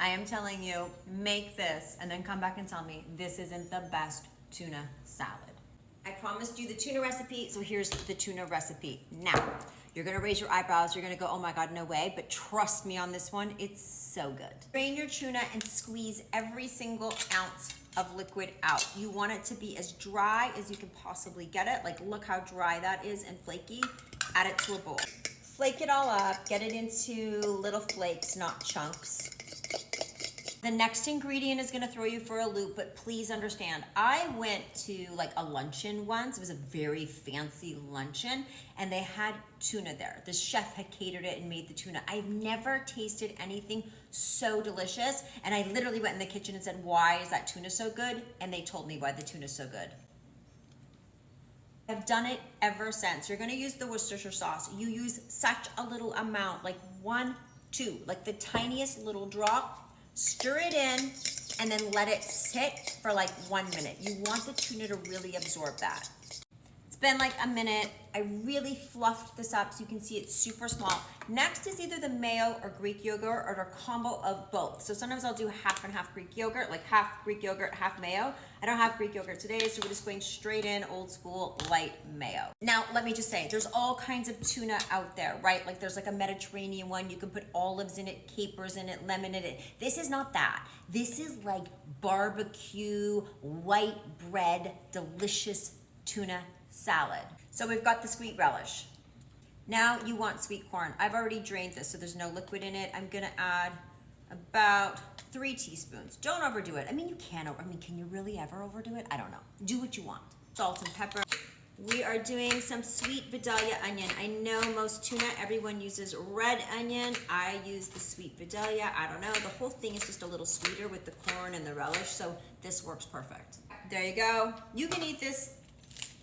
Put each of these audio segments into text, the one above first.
I am telling you, make this and then come back and tell me this isn't the best tuna salad. I promised you the tuna recipe, so here's the tuna recipe. Now, you're gonna raise your eyebrows, you're gonna go, oh my God, no way, but trust me on this one, it's so good. Drain your tuna and squeeze every single ounce of liquid out. You want it to be as dry as you can possibly get it. Like, look how dry that is and flaky. Add it to a bowl. Flake it all up, get it into little flakes, not chunks. The next ingredient is gonna throw you for a loop, but please understand, I went to like a luncheon once. It was a very fancy luncheon, and they had tuna there. The chef had catered it and made the tuna. I've never tasted anything so delicious, and I literally went in the kitchen and said, why is that tuna so good? And they told me why the tuna's so good. I've done it ever since. You're gonna use the Worcestershire sauce. You use such a little amount, like 1, 2, like the tiniest little drop. Stir it in and then let it sit for like 1 minute. You want the tuna to really absorb that. It's been like a minute. I really fluffed this up so you can see it's super small. Next is either the mayo or Greek yogurt or a combo of both. So sometimes I'll do half and half Greek yogurt, like half Greek yogurt, half mayo. I don't have Greek yogurt today, so we're just going straight in, old school, light mayo. Now, let me just say, there's all kinds of tuna out there, right? Like there's like a Mediterranean one. You can put olives in it, capers in it, lemon in it. This is not that. This is like barbecue, white bread, delicious tuna salad. So we've got the sweet relish. Now you want sweet corn. I've already drained this, so there's no liquid in it. I'm gonna add about 3 teaspoons. Don't overdo it. I mean, you can you really ever overdo it? I don't know. Do what you want. Salt and pepper. We are doing some sweet Vidalia onion. I know most tuna, everyone uses red onion. I use the sweet Vidalia. I don't know. The whole thing is just a little sweeter with the corn and the relish, so this works perfect. There you go. You can eat this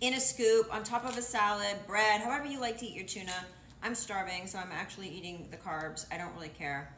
in a scoop, on top of a salad, bread, however you like to eat your tuna. I'm starving, so I'm actually eating the carbs. I don't really care.